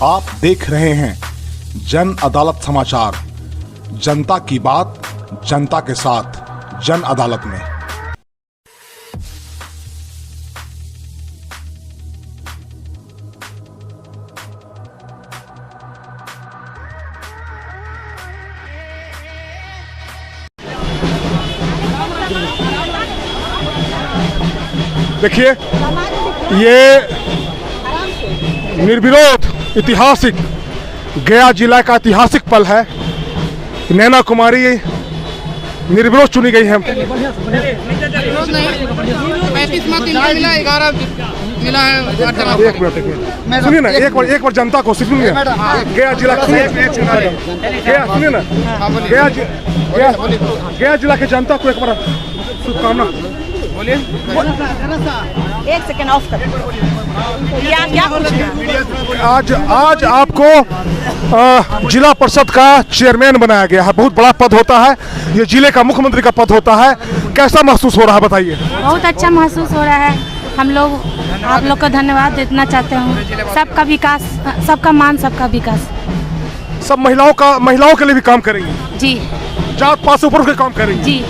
आप देख रहे हैं जन अदालत समाचार। जनता की बात जनता के साथ जन अदालत में। देखिए, ये निर्विरोध ऐतिहासिक गया जिला का ऐतिहासिक पल है। नैना कुमारी निर्विरोध चुनी गई है। 35 मत इनको मिला, 11 मिला है। एक मिनट सुनिए ना, एक बार जनता को सुनिए। गया जिला सुनिए ना, गया जिला के जनता को एक बार शुभकामना। बोलिए। एक सेकंड ऑफ कर। आज आपको जिला परिषद का चेयरमैन बनाया गया है। बहुत बड़ा पद होता है, ये जिले का मुख्यमंत्री का पद होता है। कैसा महसूस हो रहा है बताइए? बहुत अच्छा महसूस हो रहा है। हम लोग आप लोग को धन्यवाद देना चाहते हूँ। सबका विकास, सबका मान, सबका विकास। सब महिलाओं के लिए भी काम करेंगे जी। जात पात से ऊपर के काम करेंगे जी।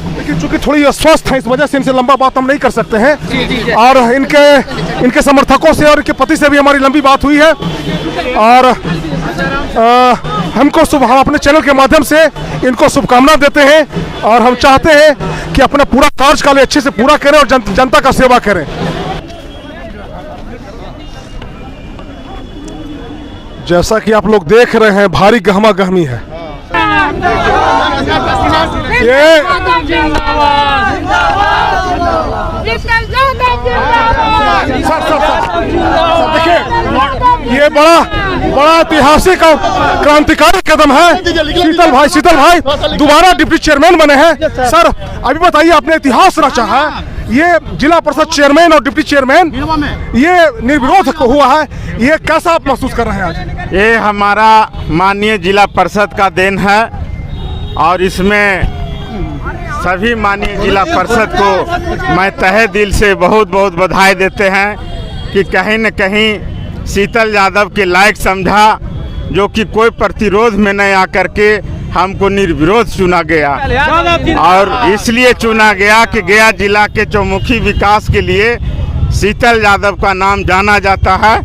लेकिन चूंकि थोड़ी अस्वस्थ है, इस वजह से इनसे लंबा बात हम नहीं कर सकते हैं। और इनके समर्थकों से और इनके पति से भी हमारी लंबी बात हुई है। और हम अपने चैनल के माध्यम से इनको शुभकामना देते हैं। और हम चाहते हैं कि अपना पूरा कार्यकाल अच्छे से पूरा करें और जनता का सेवा करें। जैसा कि आप लोग देख रहे हैं, भारी गहमा गहमी है। ये बड़ा ऐतिहासिक और क्रांतिकारी कदम है। शीतल भाई दोबारा डिप्टी चेयरमैन बने हैं। सर, अभी बताइए, आपने इतिहास रचा है। ये जिला परिषद चेयरमैन और डिप्टी चेयरमैन ये निर्विरोध हुआ है, ये कैसा आप महसूस कर रहे हैं आज? ये हमारा माननीय जिला परिषद का देन है और इसमें सभी माननीय जिला परिषद को मैं तहे दिल से बहुत बहुत बधाई देते हैं कि कहीं न कहीं शीतल यादव के लायक समझा, जो कि कोई प्रतिरोध में नहीं आकर के हमको निर्विरोध चुना गया। और इसलिए चुना गया कि गया जिला के चौमुखी विकास के लिए शीतल यादव का नाम जाना जाता है।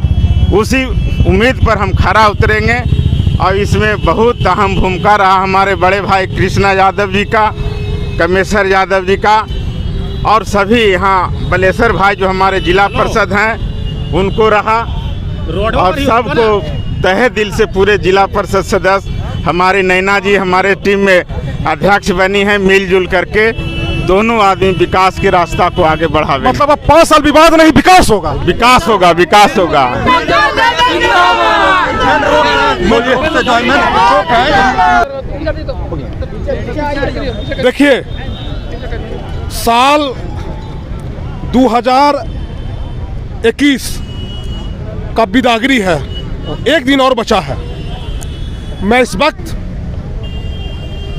उसी उम्मीद पर हम खरा उतरेंगे। और इसमें बहुत अहम भूमिका रहा हमारे बड़े भाई कृष्णा यादव जी का, कमेश्वर यादव जी का, और सभी यहाँ बलेश्वर भाई जो हमारे जिला परिषद हैं उनको रहा। और सबको तहे दिल से पूरे जिला परिषद सदस्य, हमारे नैना जी हमारे टीम में अध्यक्ष बनी है। मिलजुल करके दोनों आदमी विकास के रास्ता को आगे बढ़ावे। मतलब अब 5 साल विवाद नहीं, विकास होगा। विकास होगा, विकास होगा। देखिए, साल 2021 का बिदागरी है, एक दिन और बचा है। मैं इस वक्त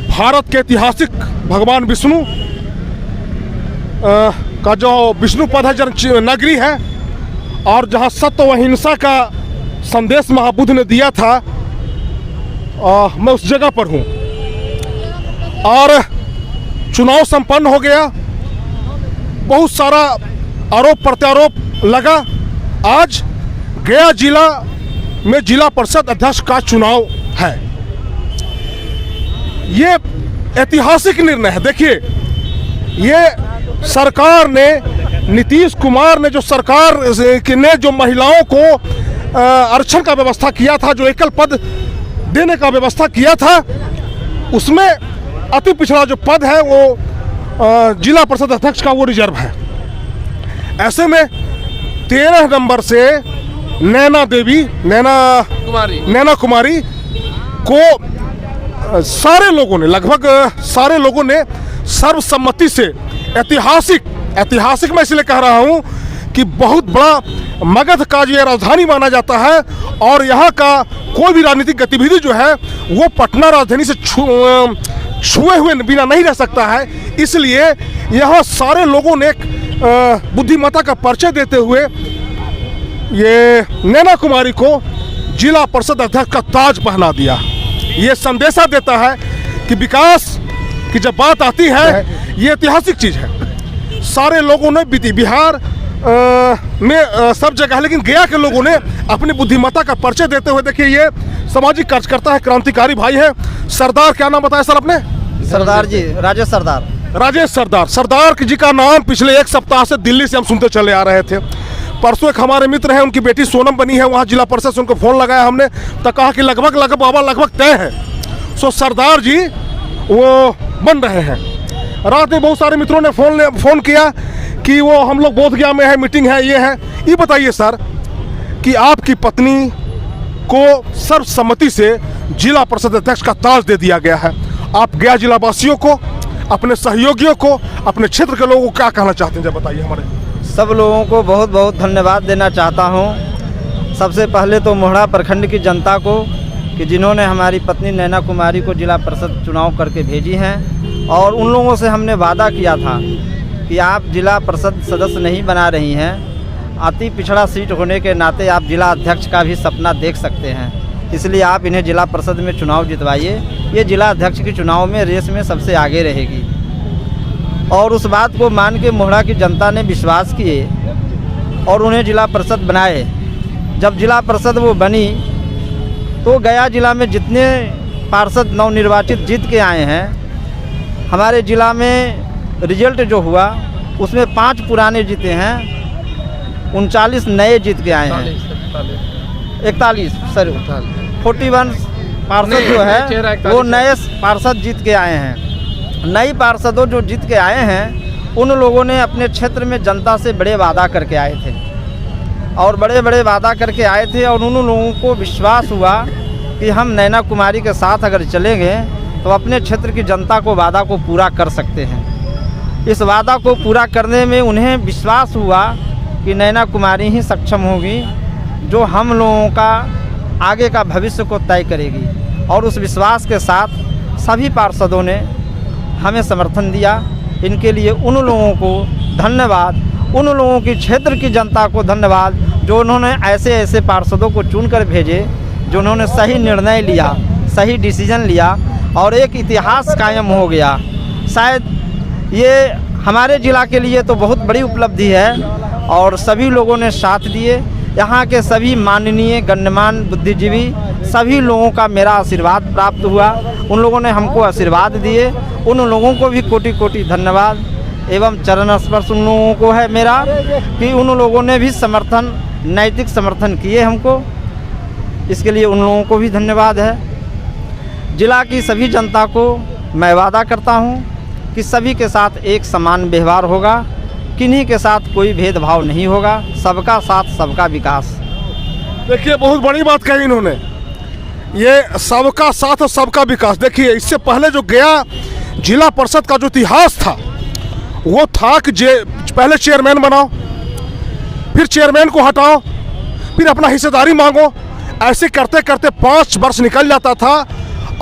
भारत के ऐतिहासिक भगवान विष्णु का जो विष्णु पद है, नगरी है, और जहां सत्य व अहिंसा का संदेश महाबुद्ध ने दिया था, मैं उस जगह पर हूं। और चुनाव संपन्न हो गया, बहुत सारा आरोप प्रत्यारोप लगा। आज गया जिला में जिला परिषद अध्यक्ष का चुनाव है। ये ऐतिहासिक निर्णय है। देखिए, ये सरकार ने, नीतीश कुमार ने, जो महिलाओं को आरक्षण का व्यवस्था किया था, जो एकल पद देने का व्यवस्था किया था, उसमें अति पिछड़ा जो पद है वो जिला परिषद अध्यक्ष का वो रिजर्व है। ऐसे में 13 नंबर से नैना कुमारी को सारे लोगों ने, लगभग सारे लोगों ने सर्वसम्मति से, ऐतिहासिक मैं इसलिए कह रहा हूं कि बहुत बड़ा मगध का ये राजधानी माना जाता है। और यहाँ का कोई भी राजनीतिक गतिविधि जो है वो पटना राजधानी से छुए हुए बिना नहीं रह सकता है। इसलिए यहाँ सारे लोगों ने बुद्धिमत्ता का परिचय देते हुए ये नैना कुमारी को जिला परिषद अध्यक्ष का ताज पहना दिया। ये संदेशा देता है कि विकास की जब बात आती है ये ऐतिहासिक चीज़ है। सारे लोगों ने बिहार में सब जगह, लेकिन गया के लोगों ने अपनी बुद्धिमत्ता का परिचय देते हुए, देखिए ये सामाजिक कार्यकर्ता है, क्रांतिकारी भाई है। सरदार, क्या नाम बताया सर आपने? सरदार जी, राजेश सरदार। राजेश सरदार। सरदार जी का नाम पिछले एक सप्ताह से दिल्ली से हम सुनते चले आ रहे थे। परसों एक हमारे मित्र हैं, उनकी बेटी सोनम बनी है, वहाँ जिला परिषद से उनको फ़ोन लगाया हमने, तो कहा कि लगभग तय है। सो सरदार जी वो बन रहे हैं। रात में बहुत सारे मित्रों ने फ़ोन किया कि वो हम लोग बोधगया में है, मीटिंग है, ये है। ये बताइए सर कि आपकी पत्नी को सर्वसम्मति से जिला परिषद अध्यक्ष का ताज दे दिया गया है। आप गया जिला वासियों को, अपने सहयोगियों को, अपने क्षेत्र के लोगों को क्या कहना चाहते हैं, जब बताइए हमारे। सब लोगों को बहुत बहुत धन्यवाद देना चाहता हूं। सबसे पहले तो मोहड़ा प्रखंड की जनता को कि जिन्होंने हमारी पत्नी नैना कुमारी को जिला परिषद चुनाव करके भेजी हैं, और उन लोगों से हमने वादा किया था कि आप जिला परिषद सदस्य नहीं बना रही हैं, अति पिछड़ा सीट होने के नाते आप जिला अध्यक्ष का भी सपना देख सकते हैं, इसलिए आप इन्हें जिला परिषद में चुनाव जितवाइए। ये जिला अध्यक्ष के चुनाव में रेस में सबसे आगे रहेगी। और उस बात को मान के मोहड़ा की जनता ने विश्वास किए और उन्हें जिला परिषद बनाए। जब जिला परिषद वो बनी तो गया जिला में जितने पार्षद नवनिर्वाचित जीत के आए हैं, हमारे जिला में रिजल्ट जो हुआ उसमें 5 पुराने जीते हैं, 39 नए जीत के आए हैं। 41 पार्षद जो है वो नए पार्षद जीत के आए हैं। नई पार्षदों जो जीत के आए हैं उन लोगों ने अपने क्षेत्र में जनता से बड़े वादा करके आए थे, और बड़े वादा करके आए थे, और उन लोगों को विश्वास हुआ कि हम नैना कुमारी के साथ अगर चलेंगे तो अपने क्षेत्र की जनता को वादा को पूरा कर सकते हैं। इस वादा को पूरा करने में उन्हें विश्वास हुआ कि नैना कुमारी ही सक्षम होगी जो हम लोगों का आगे का भविष्य को तय करेगी। और उस विश्वास के साथ सभी पार्षदों ने हमें समर्थन दिया। इनके लिए उन लोगों को धन्यवाद, उन लोगों की क्षेत्र की जनता को धन्यवाद जो उन्होंने ऐसे पार्षदों को चुनकर भेजे, जो उन्होंने सही निर्णय लिया, सही डिसीजन लिया, और एक इतिहास कायम हो गया। शायद ये हमारे जिला के लिए तो बहुत बड़ी उपलब्धि है, और सभी लोगों ने साथ दिए। यहाँ के सभी माननीय गण्यमान्य बुद्धिजीवी सभी लोगों का मेरा आशीर्वाद प्राप्त हुआ। उन लोगों ने हमको आशीर्वाद दिए, उन लोगों को भी कोटि कोटि धन्यवाद एवं चरण स्पर्श उन लोगों को है मेरा कि उन लोगों ने भी समर्थन, नैतिक समर्थन किए हमको। इसके लिए उन लोगों को भी धन्यवाद है। जिला की सभी जनता को मैं वादा करता हूँ कि सभी के साथ एक समान व्यवहार होगा, किन्हीं के साथ कोई भेदभाव नहीं होगा, सबका साथ सबका विकास। देखिए बहुत बड़ी बात कही इन्होंने, ये सबका साथ और सबका विकास। देखिए इससे पहले जो गया जिला परिषद का जो इतिहास था वो था कि पहले चेयरमैन बनाओ, फिर चेयरमैन को हटाओ, फिर अपना हिस्सेदारी मांगो। ऐसे करते करते 5 वर्ष निकल जाता था।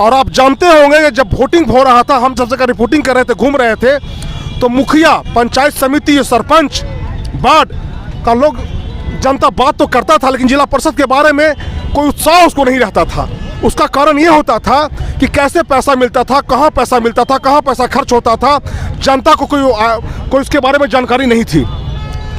और आप जानते होंगे कि जब वोटिंग हो रहा था, हम सब जगह रिपोर्टिंग कर रहे थे, घूम रहे थे, तो मुखिया, पंचायत समिति, सरपंच, वार्ड का लोग, जनता बात तो करता था, लेकिन जिला परिषद के बारे में कोई उत्साह उसको नहीं रहता था। उसका कारण ये होता था कि कैसे पैसा मिलता था, कहाँ पैसा मिलता था, कहाँ पैसा खर्च होता था, जनता को कोई उसके बारे में जानकारी नहीं थी।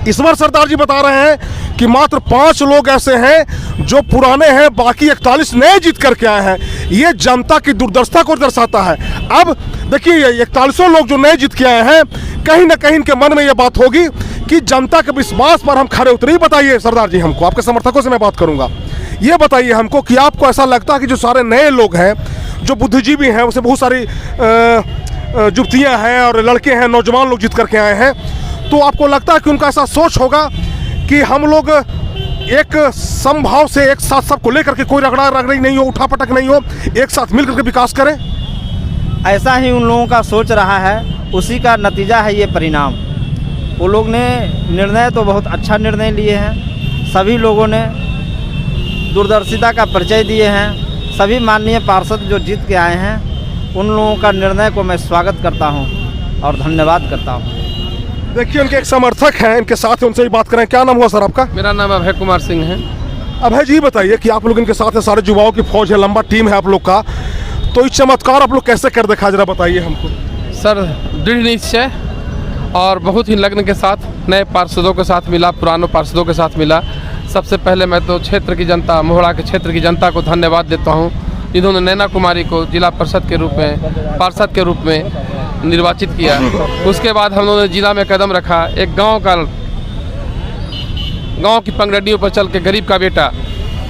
इस बार सरदार जी बता रहे हैं कि मात्र 5 लोग ऐसे हैं जो पुराने हैं, बाकी 41 नए जीत करके आए हैं। ये जनता की दुर्दशा को दर्शाता है। अब देखिए 41 लोग जो नए जीत के आए हैं, कहीं ना कहीं इनके मन में ये बात होगी कि जनता के विश्वास पर हम खरे उतरे। बताइए सरदार जी हमको, आपके समर्थकों से मैं बात करूंगा, ये बताइए हमको कि आपको ऐसा लगता है कि जो सारे नए लोग हैं, जो बुद्धिजीवी हैं, उसे बहुत सारी युवतियाँ हैं और लड़के हैं, नौजवान लोग जीत करके आए हैं, तो आपको लगता है कि उनका ऐसा सोच होगा कि हम लोग एक समभाव से एक साथ सबको लेकर के, कोई रगड़ी नहीं हो, उठापटक नहीं हो, एक साथ मिल करके विकास करें? ऐसा ही उन लोगों का सोच रहा है, उसी का नतीजा है ये परिणाम। वो लोग ने निर्णय तो बहुत अच्छा निर्णय लिए हैं, सभी लोगों ने दूरदर्शिता का परिचय दिए हैं। सभी माननीय पार्षद जो जीत के आए हैं, उन लोगों का निर्णय को मैं स्वागत करता हूं और धन्यवाद करता हूं। देखिए उनके एक समर्थक हैं, इनके साथ उनसे ही बात करें। क्या नाम हुआ सर आपका? मेरा नाम अभय कुमार सिंह है। अभय जी बताइए कि आप लोग इनके साथ है, सारे युवाओं की फौज है, लंबा टीम है आप लोग का, तो इस चमत्कार आप लोग कैसे कर दिखा, जरा बताइए हमको। सर दृढ़ निश्चय और बहुत ही लगन के साथ नए पार्षदों के साथ मिला, पुरानों पार्षदों के साथ मिला। सबसे पहले मैं तो क्षेत्र की जनता, मोहड़ा के क्षेत्र की जनता को धन्यवाद देता हूं, जिन्होंने नैना कुमारी को जिला परिषद के रूप में, पार्षद के रूप में निर्वाचित किया। उसके बाद हम लोगों ने जिला में कदम रखा। एक गांव की पंगडंडियों पर चल के गरीब का बेटा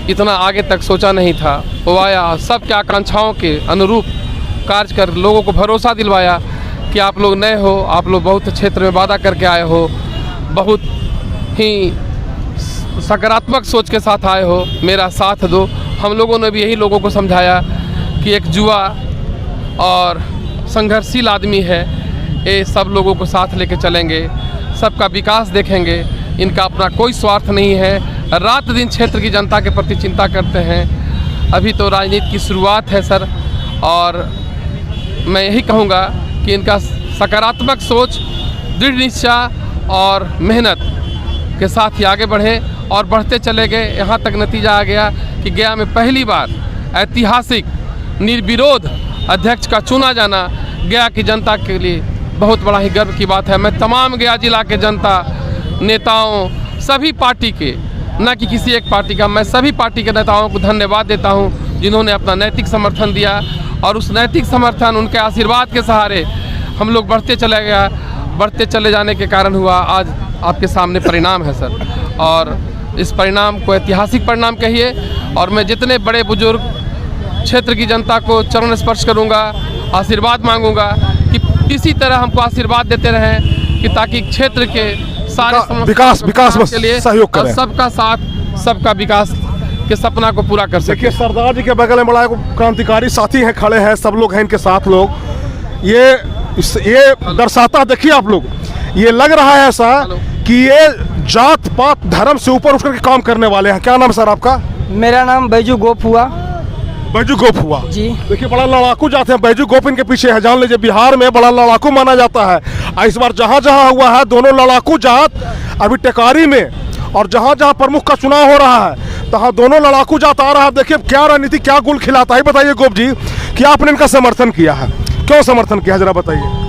इतना आगे तक सोचा नहीं था, वो आया, सबके आकांक्षाओं के अनुरूप कार्य कर लोगों को भरोसा दिलवाया कि आप लोग नए हो, आप लोग बहुत क्षेत्र में वादा करके आए हो, बहुत ही सकारात्मक सोच के साथ आए हो, मेरा साथ दो। हम लोगों ने भी यही लोगों को समझाया कि एक युवा और संघर्षशील आदमी है, ये सब लोगों को साथ लेके चलेंगे, सबका विकास देखेंगे, इनका अपना कोई स्वार्थ नहीं है, रात दिन क्षेत्र की जनता के प्रति चिंता करते हैं। अभी तो राजनीति की शुरुआत है सर, और मैं यही कहूँगा कि इनका सकारात्मक सोच, दृढ़ निश्चय और मेहनत के साथ ही आगे बढ़े और बढ़ते चले गए। यहाँ तक नतीजा आ गया कि गया में पहली बार ऐतिहासिक निर्विरोध अध्यक्ष का चुना जाना गया की जनता के लिए बहुत बड़ा ही गर्व की बात है। मैं तमाम गया जिला के जनता, नेताओं, सभी पार्टी के, न कि किसी एक पार्टी का, मैं सभी पार्टी के नेताओं को धन्यवाद देता हूँ जिन्होंने अपना नैतिक समर्थन दिया, और उस नैतिक समर्थन, उनके आशीर्वाद के सहारे हम लोग बढ़ते चले गया। बढ़ते चले जाने के कारण हुआ आज आपके सामने परिणाम है सर, और इस परिणाम को ऐतिहासिक परिणाम कहिए। और मैं जितने बड़े बुजुर्ग क्षेत्र की जनता को चरण स्पर्श करूंगा, आशीर्वाद मांगूंगा कि इसी तरह हमको आशीर्वाद देते रहें, कि ताकि क्षेत्र के सारे विकास में के लिए सहयोग करें, सबका साथ, सबका विकास के सपना को पूरा कर सके। देखिए सरदार जी के बगल में बड़ा एक क्रांतिकारी साथी हैं, खड़े हैं, सब लोग हैं इनके साथ लोग। ये दर्शाता, देखिए आप लोग, ये लग रहा है ऐसा कि ये जात पात धर्म से ऊपर उठकर के काम करने वाले हैं। क्या नाम है सर आपका? मेरा नाम बैजू गोप हुआ। बैजू गोप हुआ जी। देखिए बड़ा लड़ाकू जाते हैं, बैजू गोप इनके पीछे है। जान लीजिए बिहार में बड़ा लड़ाकू माना जाता है। इस बार जहाँ जहाँ हुआ है, दोनों लड़ाकू जात अभी टेकारी में, और जहाँ जहाँ प्रमुख का चुनाव हो रहा है तहाँ दोनों लड़ाकू जात आ रहा है। देखिए क्या रणनीति, क्या गुल खिलाता है। बताइए गोप जी कि आपने इनका समर्थन किया है, क्यों समर्थन किया, जरा बताइए।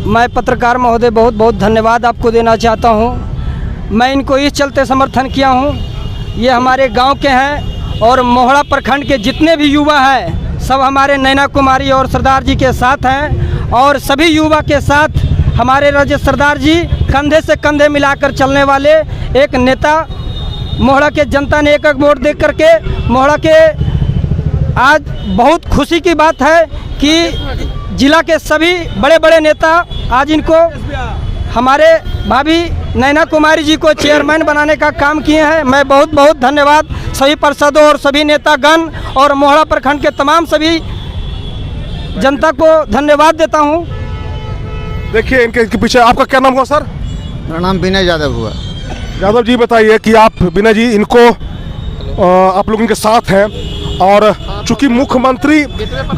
मैं पत्रकार महोदय बहुत बहुत धन्यवाद आपको देना चाहता हूँ। मैं इनको इस चलते समर्थन किया हूँ, ये हमारे गांव के हैं, और मोहड़ा प्रखंड के जितने भी युवा हैं सब हमारे नैना कुमारी और सरदार जी के साथ हैं, और सभी युवा के साथ हमारे रजत सरदार जी कंधे से कंधे मिलाकर चलने वाले एक नेता। मोहड़ा के जनता ने एक वोट दे करके मोहड़ा के आज बहुत खुशी की बात है कि जिला के सभी बड़े बड़े नेता आज इनको, हमारे भाभी नैना कुमारी जी को चेयरमैन बनाने का काम किए हैं। मैं बहुत बहुत धन्यवाद सभी पार्षदों और सभी नेतागण और मोहड़ा प्रखंड के तमाम सभी जनता को धन्यवाद देता हूं। देखिए इनके पीछे, आपका क्या नाम हुआ सर? मेरा नाम विनय यादव हुआ। यादव जी बताइए कि आप, विनय जी, इनको आप लोग इनके साथ हैं, और चूंकि मुख्यमंत्री,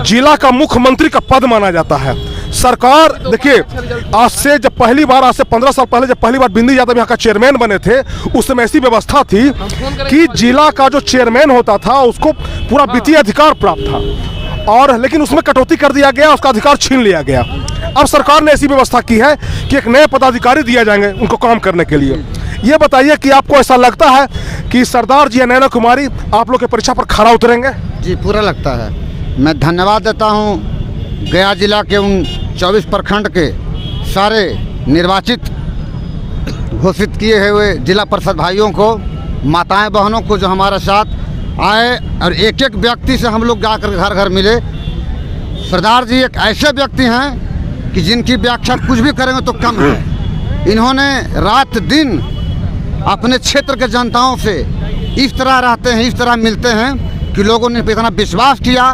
जिला का मुख्यमंत्री का पद माना जाता है। सरकार, देखिए आज से जब पहली बार, आज से 15 साल पहले जब पहली बार बिंदी यादव यहाँ का चेयरमैन बने थे, उस समय ऐसी व्यवस्था थी कि जिला का जो चेयरमैन होता था उसको पूरा वित्तीय अधिकार प्राप्त था, और लेकिन उसमें कटौती कर दिया गया, उसका अधिकार छीन लिया गया। अब सरकार ने ऐसी व्यवस्था की है कि एक नए पदाधिकारी दिया जाएंगे उनको काम करने के लिए। ये बताइए कि आपको ऐसा लगता है कि सरदार जी या नैना कुमारी आप लोग के परीक्षा पर खरा उतरेंगे? जी पूरा लगता है। मैं धन्यवाद देता हूँ गया जिला के उन 24 प्रखंड के सारे निर्वाचित घोषित किए हुए जिला परिषद भाइयों को, माताएं बहनों को जो हमारे साथ आए, और एक एक व्यक्ति से हम लोग जाकर घर घर मिले। सरदार जी एक ऐसे व्यक्ति हैं कि जिनकी व्याख्या कुछ भी करेंगे तो कम है। इन्होंने रात दिन अपने क्षेत्र के जनताओं से इस तरह रहते हैं, इस तरह मिलते हैं कि लोगों ने इतना विश्वास किया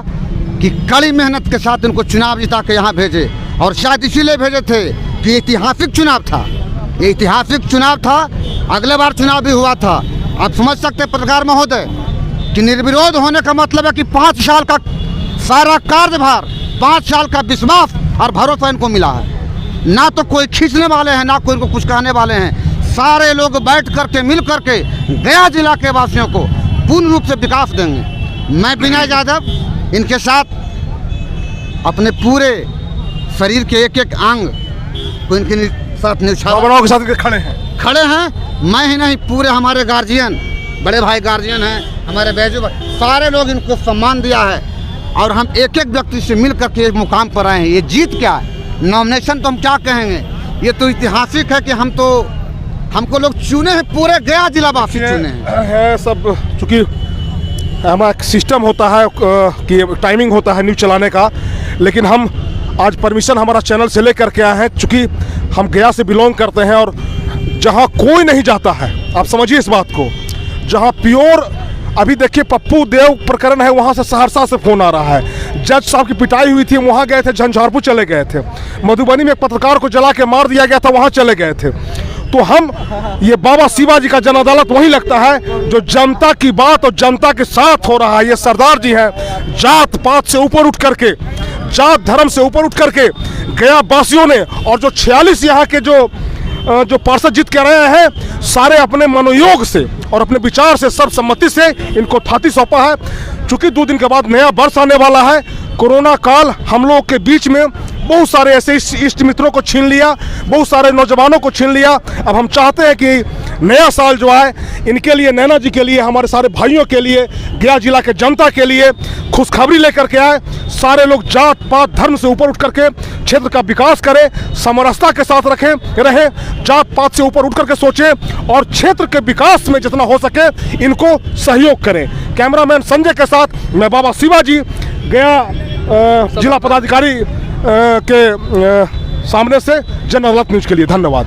कि कड़ी मेहनत के साथ इनको चुनाव जिता के यहाँ भेजे। और शायद इसीलिए भेजे थे कि ऐतिहासिक चुनाव था, ये ऐतिहासिक चुनाव था। अगले बार चुनाव भी हुआ था। आप समझ सकते हैं पत्रकार महोदय कि निर्विरोध होने का मतलब है कि 5 साल का सारा कार्यभार, 5 साल का विश्वास और भरोसा इनको मिला है। ना तो कोई खींचने वाले हैं, ना कोई इनको कुछ कहने वाले हैं। सारे लोग बैठ करके, मिल करके गया जिला के वासियों को पूर्ण रूप से विकास देंगे। मैं विनय यादव इनके साथ अपने पूरे शरीर के एक एक अंग को इनके साथ भावनाओं के साथ खड़े हैं। मैं ही नहीं, पूरे हमारे गार्जियन, बड़े भाई गार्जियन हैं, हमारे बैजू भाई, सारे लोग इनको सम्मान दिया है और हम एक एक व्यक्ति से मिल करके एक मुकाम पर आए हैं। ये जीत क्या है, नॉमिनेशन तो हम क्या कहेंगे, ये तो ऐतिहासिक है कि हमको लोग चुने हैं, पूरे गया जिला वासी चुने हैं। सब चूँकि हमारा एक सिस्टम होता है कि टाइमिंग होता है न्यूज़ चलाने का, लेकिन हम आज परमिशन हमारा चैनल से लेकर के आए हैं। चूँकि हम गया से बिलोंग करते हैं और जहाँ कोई नहीं जाता है, आप समझिए इस बात को, जहाँ प्योर, अभी देखिए पप्पू देव प्रकरण है, वहाँ से सहरसा से फ़ोन आ रहा है, जज साहब की पिटाई हुई थी, वहाँ गए थे, झंझारपुर चले गए थे, मधुबनी में एक पत्रकार को जला के मार दिया गया था, वहाँ चले गए थे। तो हम ये बाबा शिवाजी का जन अदालत वही लगता है जो जनता की बात और जनता के साथ हो रहा है। ये सरदार जी हैं, जात पात से ऊपर उठ करके, जात धर्म से ऊपर उठ करके गया वासियों ने, और जो 46 यहाँ के जो पार्षद जीत के रहे हैं, सारे अपने मनोयोग से और अपने विचार से, सर्वसम्मति से इनको थाती सौंपा है। चूँकि 2 दिन के बाद नया वर्ष आने वाला है, कोरोना काल हम लोग के बीच में बहुत सारे ऐसे इष्ट मित्रों को छीन लिया, बहुत सारे नौजवानों को छीन लिया। अब हम चाहते हैं कि नया साल जो है इनके लिए, नैना जी के लिए, हमारे सारे भाइयों के लिए, गया जिला के जनता के लिए खुशखबरी लेकर के आए। सारे लोग जात पात धर्म से ऊपर उठ करके क्षेत्र का विकास करें, समरसता के साथ रहें, जात पात से ऊपर उठ करके सोचें और क्षेत्र के विकास में जितना हो सके इनको सहयोग करें। कैमरामैन संजय के साथ मैं बाबा शिवाजी, गया जिला पदाधिकारी के सामने से, जन अदालत न्यूज़ के लिए। धन्यवाद।